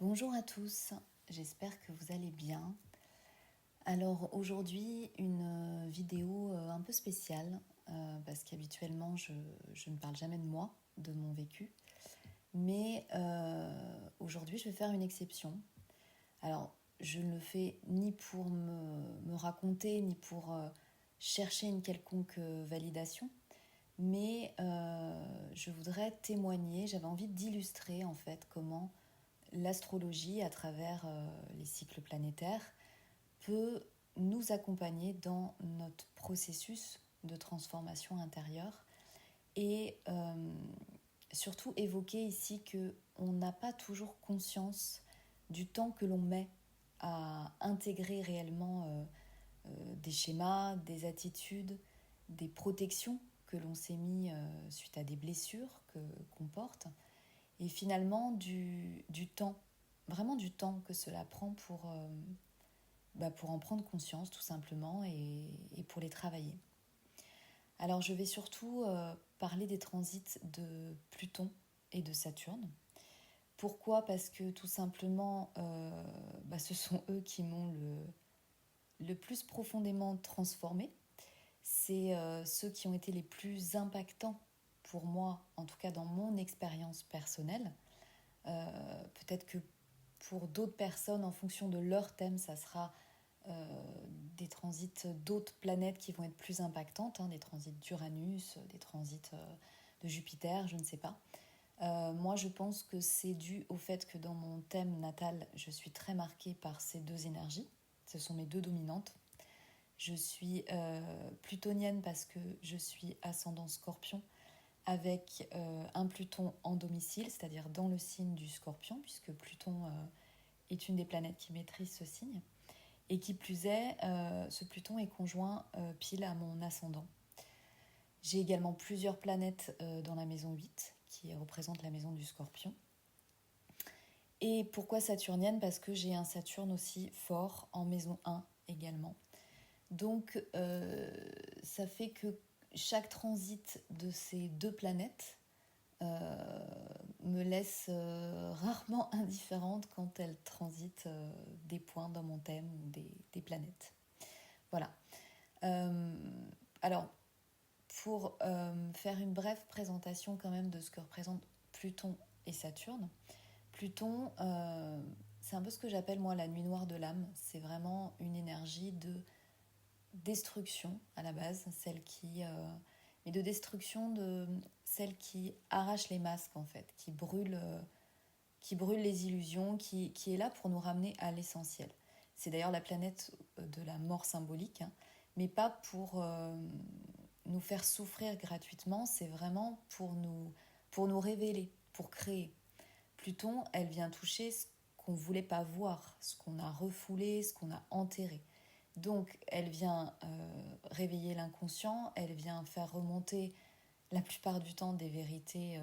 Bonjour à tous, j'espère que vous allez bien. Alors aujourd'hui, une vidéo un peu spéciale, parce qu'habituellement je ne parle jamais de moi, de mon vécu. Mais aujourd'hui, je vais faire une exception. Alors, je ne le fais ni pour me raconter, ni pour chercher une quelconque validation, mais je voudrais témoigner, j'avais envie d'illustrer en fait comment l'astrologie, à travers les cycles planétaires, peut nous accompagner dans notre processus de transformation intérieure et surtout évoquer ici que on n'a pas toujours conscience du temps que l'on met à intégrer réellement des schémas, des attitudes, des protections que l'on s'est mis suite à des blessures qu'on porte, et finalement du temps, vraiment du temps que cela prend pour en prendre conscience tout simplement et pour les travailler. Alors je vais surtout parler des transits de Pluton et de Saturne. Pourquoi ? Parce que tout simplement, ce sont eux qui m'ont le plus profondément transformée. C'est ceux qui ont été les plus impactants pour moi, en tout cas dans mon expérience personnelle. Peut-être que pour d'autres personnes, en fonction de leur thème, ça sera des transits d'autres planètes qui vont être plus impactantes, des transits d'Uranus, des transits de Jupiter, je ne sais pas. Moi, je pense que c'est dû au fait que dans mon thème natal, je suis très marquée par ces deux énergies. Ce sont mes deux dominantes. Je suis plutonienne parce que je suis ascendant Scorpion, avec un Pluton en domicile, c'est-à-dire dans le signe du Scorpion, puisque Pluton est une des planètes qui maîtrise ce signe. Et qui plus est, ce Pluton est conjoint pile à mon ascendant. J'ai également plusieurs planètes dans la maison 8, qui représente la maison du Scorpion. Et pourquoi saturnienne ? Parce que j'ai un Saturne aussi fort en maison 1 également. Donc ça fait que chaque transit de ces deux planètes me laisse rarement indifférente quand elles transitent des points dans mon thème ou des planètes. Voilà. Alors, pour faire une brève présentation quand même de ce que représentent Pluton et Saturne, Pluton, c'est un peu ce que j'appelle moi la nuit noire de l'âme. C'est vraiment une énergie de destruction à la base, mais de destruction de celle qui arrache les masques en fait, qui brûle les illusions, qui est là pour nous ramener à l'essentiel. C'est d'ailleurs la planète de la mort symbolique, mais pas pour nous faire souffrir gratuitement, c'est vraiment pour nous révéler, pour créer. Pluton, elle vient toucher ce qu'on ne voulait pas voir, ce qu'on a refoulé, ce qu'on a enterré. Donc, elle vient réveiller l'inconscient, elle vient faire remonter la plupart du temps des vérités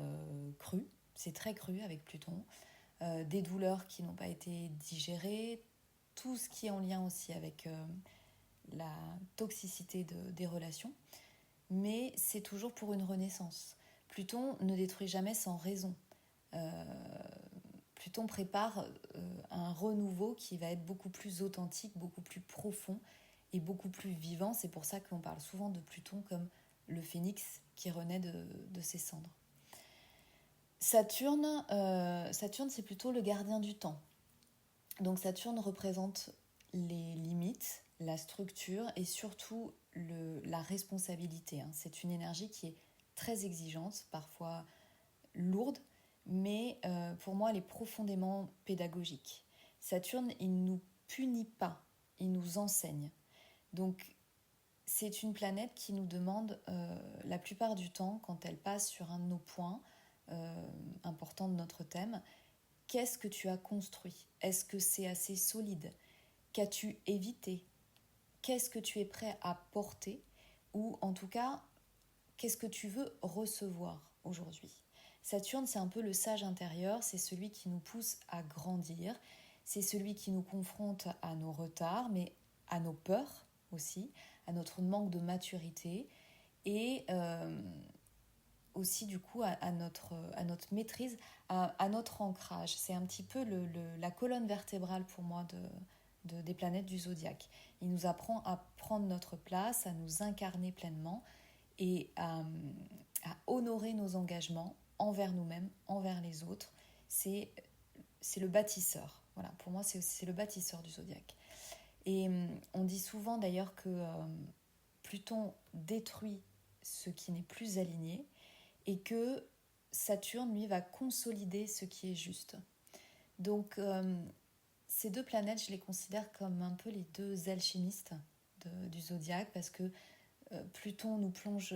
crues. C'est très cru avec Pluton. Des douleurs qui n'ont pas été digérées, tout ce qui est en lien aussi avec la toxicité des relations. Mais c'est toujours pour une renaissance. Pluton ne détruit jamais sans raison. Pluton prépare un renouveau qui va être beaucoup plus authentique, beaucoup plus profond et beaucoup plus vivant. C'est pour ça qu'on parle souvent de Pluton comme le phénix qui renaît de ses cendres. Saturne, c'est plutôt le gardien du temps. Donc Saturne représente les limites, la structure et surtout la responsabilité. C'est une énergie qui est très exigeante, parfois lourde, mais pour moi elle est profondément pédagogique. Saturne, il ne nous punit pas, il nous enseigne. Donc c'est une planète qui nous demande la plupart du temps, quand elle passe sur un de nos points importants de notre thème, qu'est-ce que tu as construit ? Est-ce que c'est assez solide ? Qu'as-tu évité ? Qu'est-ce que tu es prêt à porter ? Ou en tout cas, qu'est-ce que tu veux recevoir aujourd'hui ? Saturne, c'est un peu le sage intérieur, c'est celui qui nous pousse à grandir, c'est celui qui nous confronte à nos retards, mais à nos peurs aussi, à notre manque de maturité. Et aussi du coup à notre maîtrise, à notre ancrage. C'est un petit peu la colonne vertébrale pour moi des planètes du zodiaque. Il nous apprend à prendre notre place, à nous incarner pleinement et à honorer nos engagements envers nous-mêmes, envers les autres. C'est le bâtisseur. Voilà, pour moi, c'est le bâtisseur du zodiaque. Et on dit souvent d'ailleurs que Pluton détruit ce qui n'est plus aligné et que Saturne, lui, va consolider ce qui est juste. Donc, ces deux planètes, je les considère comme un peu les deux alchimistes du zodiaque parce que Pluton nous plonge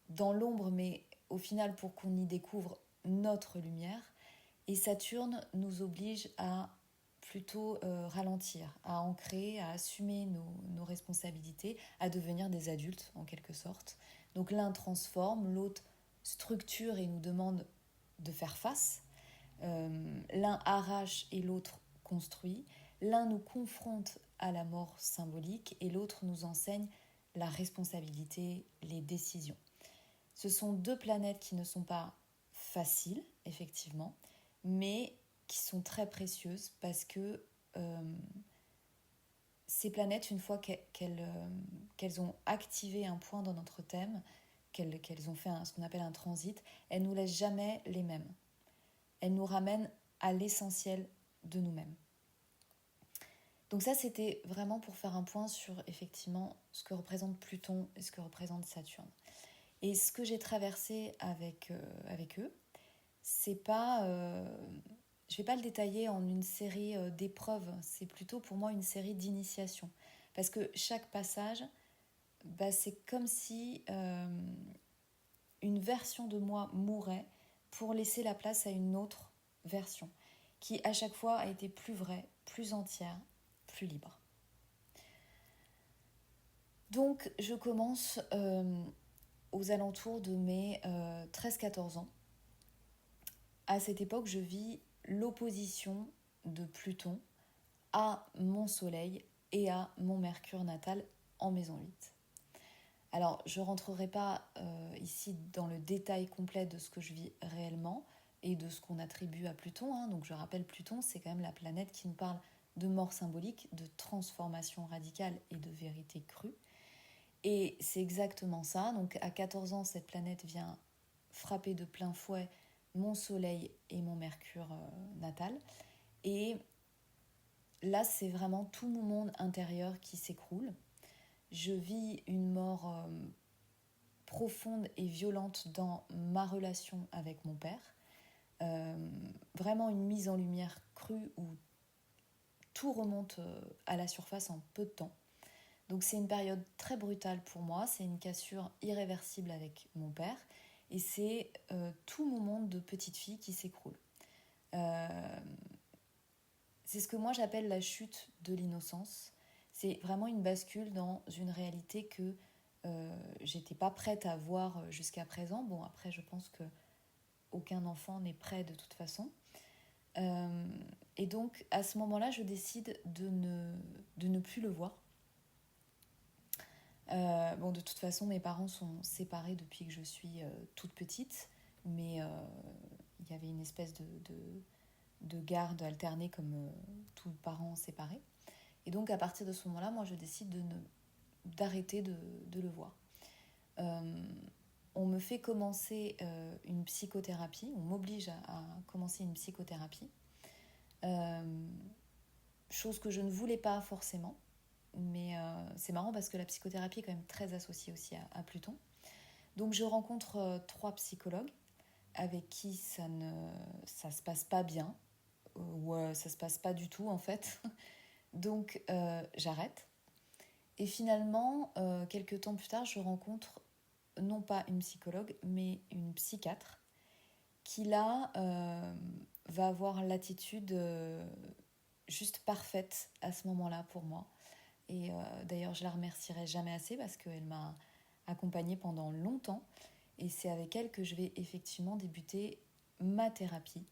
dans l'ombre, mais au final pour qu'on y découvre notre lumière. Et Saturne nous oblige à plutôt ralentir, à ancrer, à assumer nos responsabilités, à devenir des adultes en quelque sorte. Donc l'un transforme, l'autre structure et nous demande de faire face. L'un arrache et l'autre construit. L'un nous confronte à la mort symbolique et l'autre nous enseigne la responsabilité, les décisions. Ce sont deux planètes qui ne sont pas faciles, effectivement, mais qui sont très précieuses parce que ces planètes, une fois qu'elles ont activé un point dans notre thème, qu'elles ont fait ce qu'on appelle un transit, elles ne nous laissent jamais les mêmes. Elles nous ramènent à l'essentiel de nous-mêmes. Donc ça, c'était vraiment pour faire un point sur, effectivement, ce que représente Pluton et ce que représente Saturne. Et ce que j'ai traversé avec eux, c'est pas... je vais pas le détailler en une série d'épreuves, c'est plutôt pour moi une série d'initiation. Parce que chaque passage, c'est comme si une version de moi mourait pour laisser la place à une autre version, qui à chaque fois a été plus vraie, plus entière, plus libre. Donc je commence aux alentours de mes 13-14 ans. À cette époque, je vis l'opposition de Pluton à mon Soleil et à mon Mercure natal en maison 8. Alors, je ne rentrerai pas ici dans le détail complet de ce que je vis réellement et de ce qu'on attribue à Pluton. Donc, je rappelle, Pluton, c'est quand même la planète qui nous parle de mort symbolique, de transformation radicale et de vérité crue. Et c'est exactement ça. Donc, à 14 ans, cette planète vient frapper de plein fouet mon Soleil et mon Mercure natal. Et là, c'est vraiment tout mon monde intérieur qui s'écroule. Je vis une mort profonde et violente dans ma relation avec mon père. Vraiment une mise en lumière crue où tout remonte à la surface en peu de temps. Donc c'est une période très brutale pour moi, c'est une cassure irréversible avec mon père et c'est tout mon monde de petite fille qui s'écroule. C'est ce que moi j'appelle la chute de l'innocence. C'est vraiment une bascule dans une réalité que j'étais pas prête à voir jusqu'à présent. Bon, après, je pense que aucun enfant n'est prêt de toute façon. Et donc, à ce moment-là, je décide de ne plus le voir. De toute façon, mes parents sont séparés depuis que je suis toute petite, mais il y avait une espèce de garde alternée comme tous parents séparés. Et donc, à partir de ce moment-là, moi, je décide d'arrêter de le voir. On me fait commencer une psychothérapie, on m'oblige à commencer une psychothérapie, chose que je ne voulais pas forcément, mais c'est marrant parce que la psychothérapie est quand même très associée aussi à Pluton. Donc je rencontre 3 psychologues avec qui ça se passe pas bien, ou ça se passe pas du tout en fait. Donc j'arrête. Et finalement, quelques temps plus tard, je rencontre non pas une psychologue, mais une psychiatre qui là va avoir l'attitude juste parfaite à ce moment-là pour moi. Et d'ailleurs, je la remercierai jamais assez parce qu'elle m'a accompagnée pendant longtemps. Et c'est avec elle que je vais effectivement débuter ma thérapie.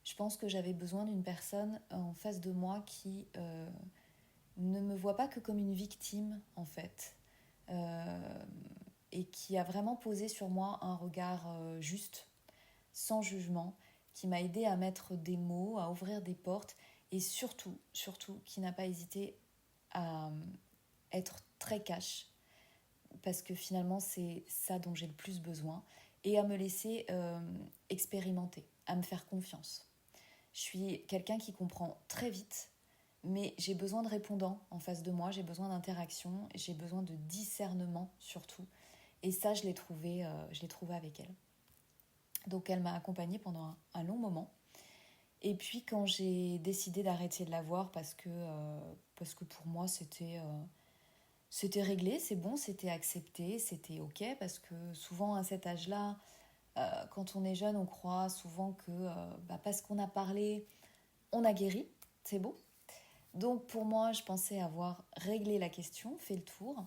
Je pense que j'avais besoin d'une personne en face de moi qui ne me voit pas que comme une victime, en fait. et qui a vraiment posé sur moi un regard juste, sans jugement, qui m'a aidé à mettre des mots, à ouvrir des portes et surtout, surtout, qui n'a pas hésité à être très cash parce que finalement c'est ça dont j'ai le plus besoin et à me laisser expérimenter, à me faire confiance. Je suis quelqu'un qui comprend très vite, mais j'ai besoin de répondants en face de moi, j'ai besoin d'interaction, j'ai besoin de discernement surtout. Et ça, je l'ai trouvé avec elle. Donc elle m'a accompagnée pendant un long moment. Et puis quand j'ai décidé d'arrêter de la voir parce que pour moi c'était réglé, c'est bon, c'était accepté, c'était ok, parce que souvent à cet âge-là, quand on est jeune, on croit souvent que parce qu'on a parlé, on a guéri, c'est beau. Donc pour moi, je pensais avoir réglé la question, fait le tour.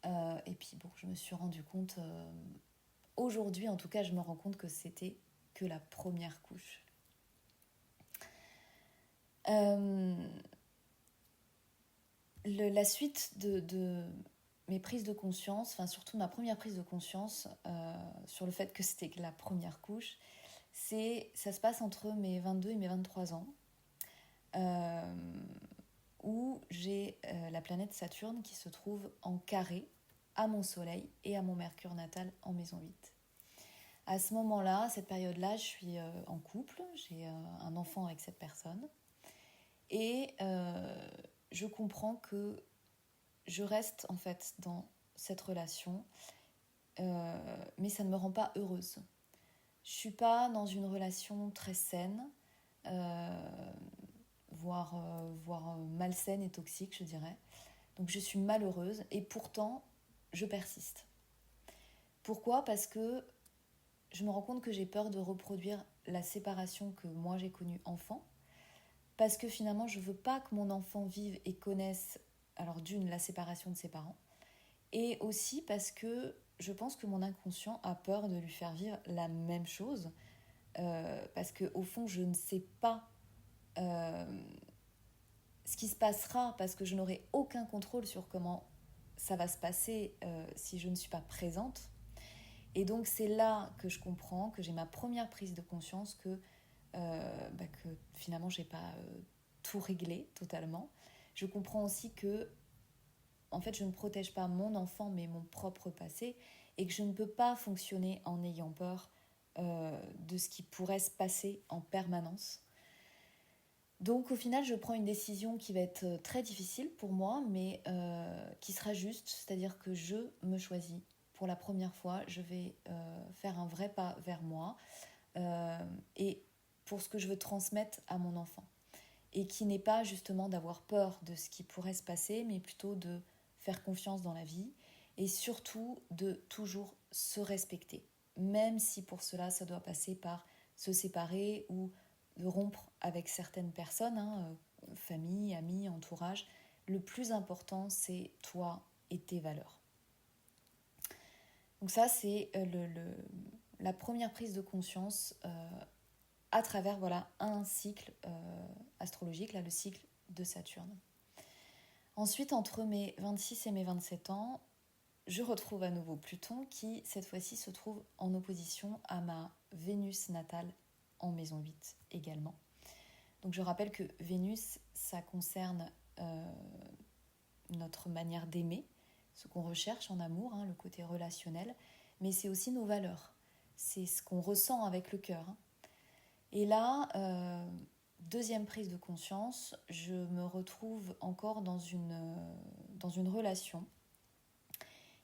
Et puis bon, je me suis rendu compte, aujourd'hui en tout cas, je me rends compte que c'était que la première couche. Euh, la suite de mes prises de conscience, enfin surtout ma première prise de conscience sur le fait que c'était que la première couche, ça se passe entre mes 22 et mes 23 ans, euh, où j'ai la planète Saturne qui se trouve en carré à mon soleil et à mon mercure natal en maison 8. À ce moment-là, cette période-là, je suis en couple, j'ai un enfant avec cette personne et je comprends que je reste en fait dans cette relation, mais ça ne me rend pas heureuse. Je suis pas dans une relation très saine, voire malsaine et toxique, je dirais. Donc je suis malheureuse et pourtant je persiste. Pourquoi ? Parce que je me rends compte que j'ai peur de reproduire la séparation que moi j'ai connue enfant. Parce que finalement je veux pas que mon enfant vive et connaisse, alors d'une, la séparation de ses parents, et aussi parce que je pense que mon inconscient a peur de lui faire vivre la même chose, parce qu'au fond je ne sais pas euh, ce qui se passera, parce que je n'aurai aucun contrôle sur comment ça va se passer si je ne suis pas présente. Et donc c'est là que je comprends, que j'ai ma première prise de conscience que finalement j'ai pas tout réglé totalement. Je comprends aussi que en fait je ne protège pas mon enfant mais mon propre passé et que je ne peux pas fonctionner en ayant peur de ce qui pourrait se passer en permanence. Donc au final, je prends une décision qui va être très difficile pour moi, mais qui sera juste, c'est-à-dire que je me choisis. Pour la première fois, je vais faire un vrai pas vers moi et pour ce que je veux transmettre à mon enfant. Et qui n'est pas justement d'avoir peur de ce qui pourrait se passer, mais plutôt de faire confiance dans la vie et surtout de toujours se respecter. Même si pour cela, ça doit passer par se séparer ou de rompre avec certaines personnes, famille, amis, entourage. Le plus important, c'est toi et tes valeurs. Donc ça, c'est la première prise de conscience à travers un cycle astrologique, là, le cycle de Saturne. Ensuite, entre mes 26 et mes 27 ans, je retrouve à nouveau Pluton qui, cette fois-ci, se trouve en opposition à ma Vénus natale en maison 8 également. Donc je rappelle que Vénus, ça concerne notre manière d'aimer, ce qu'on recherche en amour, le côté relationnel, mais c'est aussi nos valeurs. C'est ce qu'on ressent avec le cœur. Et là, deuxième prise de conscience, je me retrouve encore dans une relation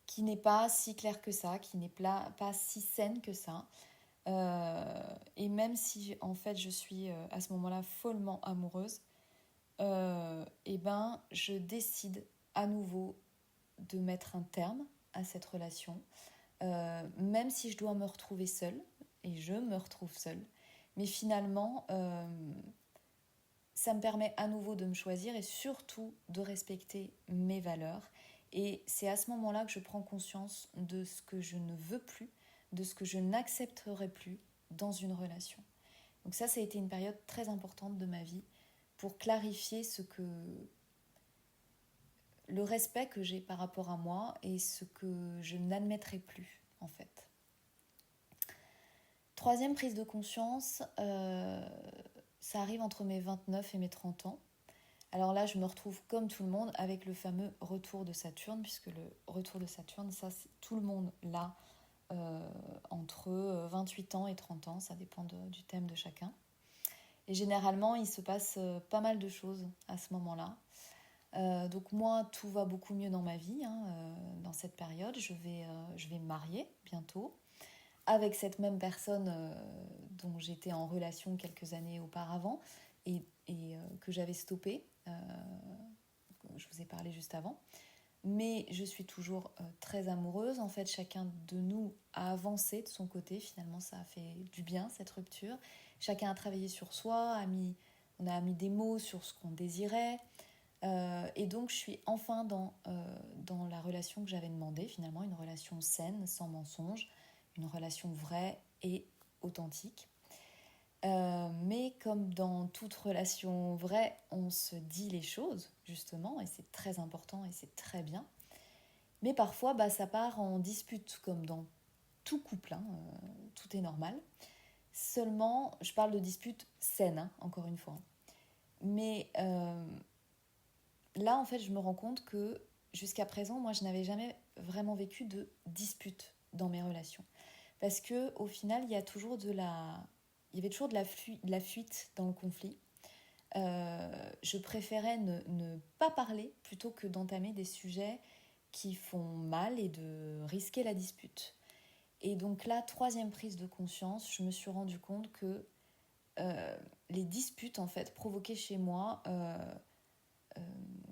qui n'est pas si claire que ça, qui n'est pas si saine que ça. Et même si en fait je suis à ce moment-là follement amoureuse, je décide à nouveau de mettre un terme à cette relation, même si je dois me retrouver seule, et je me retrouve seule. Mais finalement, ça me permet à nouveau de me choisir et surtout de respecter mes valeurs. Et c'est à ce moment-là que je prends conscience de ce que je ne veux plus, de ce que je n'accepterai plus dans une relation. Donc ça a été une période très importante de ma vie pour clarifier le respect que j'ai par rapport à moi et ce que je n'admettrai plus, en fait. Troisième prise de conscience, ça arrive entre mes 29 et mes 30 ans. Alors là, je me retrouve comme tout le monde avec le fameux retour de Saturne, puisque le retour de Saturne, ça, c'est tout le monde là, entre 28 ans et 30 ans, ça dépend du thème de chacun. Et généralement, il se passe pas mal de choses à ce moment-là. Donc moi, tout va beaucoup mieux dans ma vie, dans cette période. Je vais me marier bientôt avec cette même personne dont j'étais en relation quelques années auparavant et que j'avais stoppée. Je vous ai parlé juste avant. Mais je suis toujours très amoureuse. En fait, chacun de nous a avancé de son côté. Finalement, ça a fait du bien, cette rupture. Chacun a travaillé sur soi, on a mis des mots sur ce qu'on désirait. Et donc, je suis enfin dans la relation que j'avais demandé, finalement, une relation saine, sans mensonge, une relation vraie et authentique. Mais comme dans toute relation vraie, on se dit les choses, justement, et c'est très important et c'est très bien. Mais parfois, ça part en dispute, comme dans tout couple, tout est normal. Seulement, je parle de dispute saine, encore une fois. Mais là, en fait, je me rends compte que jusqu'à présent, moi, je n'avais jamais vraiment vécu de dispute dans mes relations. Parce qu'au final, il y avait toujours de la fuite dans le conflit. Je préférais ne pas parler plutôt que d'entamer des sujets qui font mal et de risquer la dispute. Et donc là, troisième prise de conscience, je me suis rendu compte que les disputes, en fait, provoquaient chez moi,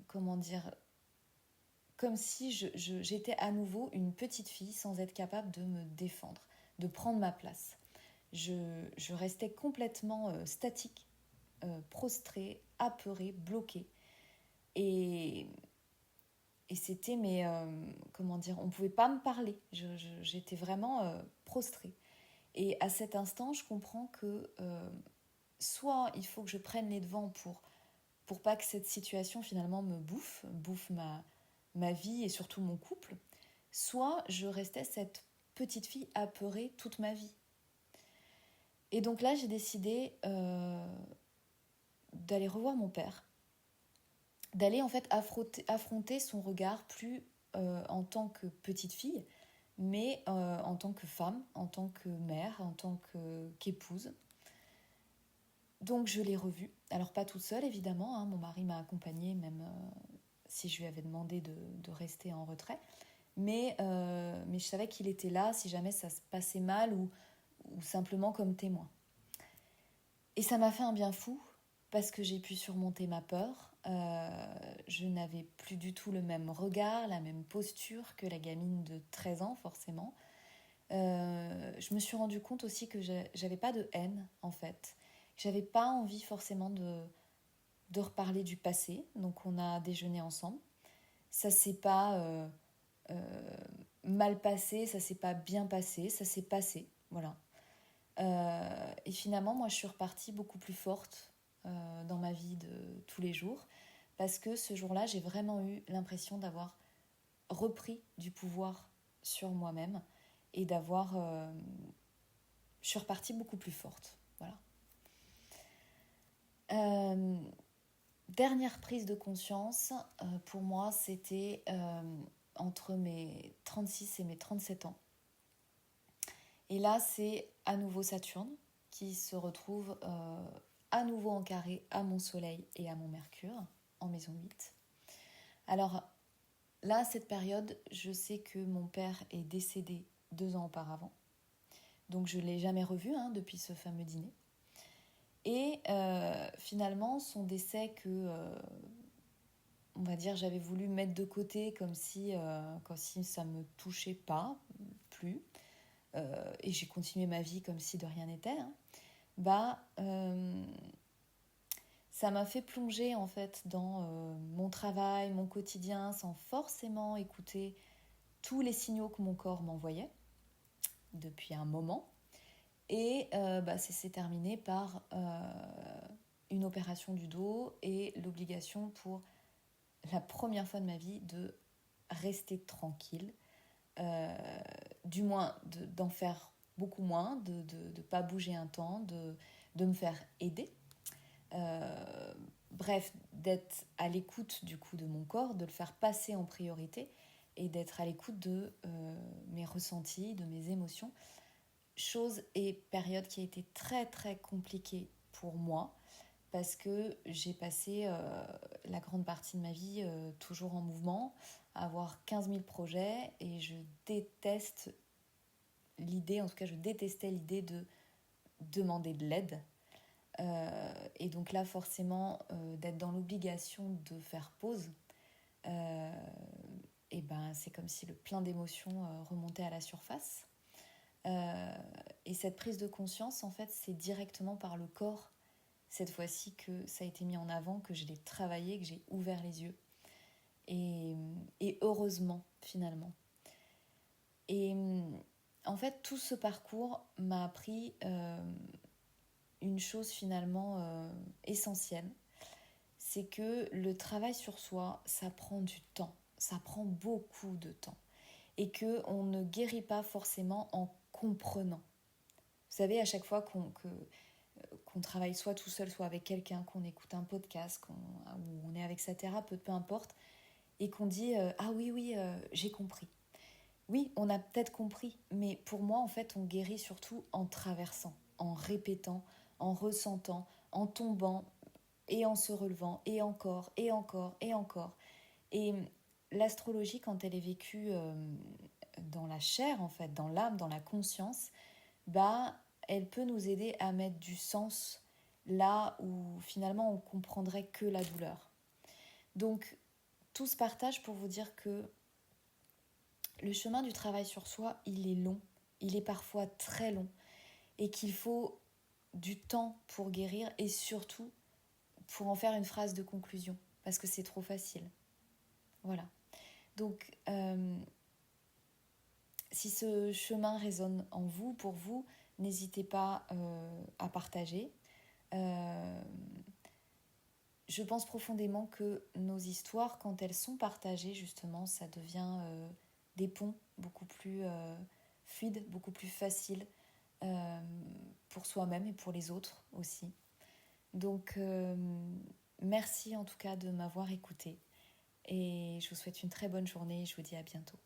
comment dire, comme si j'étais à nouveau une petite fille sans être capable de me défendre, de prendre ma place. Je restais complètement statique, prostrée, apeurée, bloquée. Et c'était, mais comment dire, on ne pouvait pas me parler. J'étais vraiment prostrée. Et à cet instant, je comprends que soit il faut que je prenne les devants pour pas que cette situation finalement me bouffe ma vie et surtout mon couple, soit je restais cette petite fille apeurée toute ma vie. Et donc là, j'ai décidé d'aller revoir mon père, d'aller en fait affronter son regard plus en tant que petite fille, mais en tant que femme, en tant que mère, en tant qu'épouse. Donc je l'ai revu. Alors pas toute seule évidemment, mon mari m'a accompagnée même si je lui avais demandé de rester en retrait. Mais je savais qu'il était là si jamais ça se passait mal ou simplement comme témoin. Et ça m'a fait un bien fou parce que j'ai pu surmonter ma peur. Je n'avais plus du tout le même regard, la même posture que la gamine de 13 ans forcément. Je me suis rendu compte aussi que j'avais pas de haine en fait. J'avais pas envie forcément de reparler du passé. Donc on a déjeuné ensemble. Ça s'est pas mal passé, ça s'est pas bien passé, ça s'est passé. Voilà. Et finalement, moi, je suis repartie beaucoup plus forte dans ma vie de tous les jours parce que ce jour-là, j'ai vraiment eu l'impression d'avoir repris du pouvoir sur moi-même et je suis repartie beaucoup plus forte. Voilà. Dernière prise de conscience, pour moi, c'était entre mes 36 et mes 37 ans. Et là, c'est à nouveau Saturne qui se retrouve à nouveau en carré à mon Soleil et à mon Mercure, en maison 8. Alors là, à cette période, je sais que mon père est décédé 2 ans auparavant. Donc je ne l'ai jamais revu depuis ce fameux dîner. Et finalement, son décès que, on va dire, j'avais voulu mettre de côté comme si ça ne me touchait pas plus, et j'ai continué ma vie comme si de rien n'était, ça m'a fait plonger en fait dans mon travail, mon quotidien, sans forcément écouter tous les signaux que mon corps m'envoyait depuis un moment. Et ça s'est terminé par une opération du dos et l'obligation pour la première fois de ma vie de rester tranquille, du moins d'en faire beaucoup moins, de ne pas bouger un temps, de me faire aider. Bref, d'être à l'écoute du coup de mon corps, de le faire passer en priorité et d'être à l'écoute de mes ressentis, de mes émotions. Chose et période qui a été très très compliquée pour moi parce que j'ai passé la grande partie de ma vie toujours en mouvement, à avoir 15 000 projets et je déteste l'idée, en tout cas je détestais l'idée de demander de l'aide. Et donc là forcément d'être dans l'obligation de faire pause, et ben c'est comme si le plein d'émotions remontait à la surface. Et cette prise de conscience, en fait, c'est directement par le corps, cette fois-ci, que ça a été mis en avant, que je l'ai travaillé, que j'ai ouvert les yeux. Et heureusement, finalement. Et en fait, tout ce parcours m'a appris une chose finalement essentielle. C'est que le travail sur soi, ça prend du temps. Ça prend beaucoup de temps. Et qu'on ne guérit pas forcément en comprenant. Vous savez, à chaque fois qu'on travaille soit tout seul, soit avec quelqu'un, qu'on écoute un podcast, ou on est avec sa thérapeute, peu importe, et qu'on dit ah oui, j'ai compris. Oui, on a peut-être compris, mais pour moi, en fait, on guérit surtout en traversant, en répétant, en ressentant, en tombant et en se relevant, et encore, et encore, et encore. Et l'astrologie, quand elle est vécue dans la chair, en fait, dans l'âme, dans la conscience, bah, elle peut nous aider à mettre du sens là où finalement on comprendrait que la douleur. Donc, tout ce partage pour vous dire que le chemin du travail sur soi, il est long, il est parfois très long, et qu'il faut du temps pour guérir et surtout pour en faire une phrase de conclusion, parce que c'est trop facile. Voilà. Donc, si ce chemin résonne en vous, pour vous, n'hésitez pas à partager. Je pense profondément que nos histoires, quand elles sont partagées, justement, ça devient des ponts beaucoup plus fluides, beaucoup plus faciles pour soi-même et pour les autres aussi. Donc, merci en tout cas de m'avoir écoutée et je vous souhaite une très bonne journée et je vous dis à bientôt.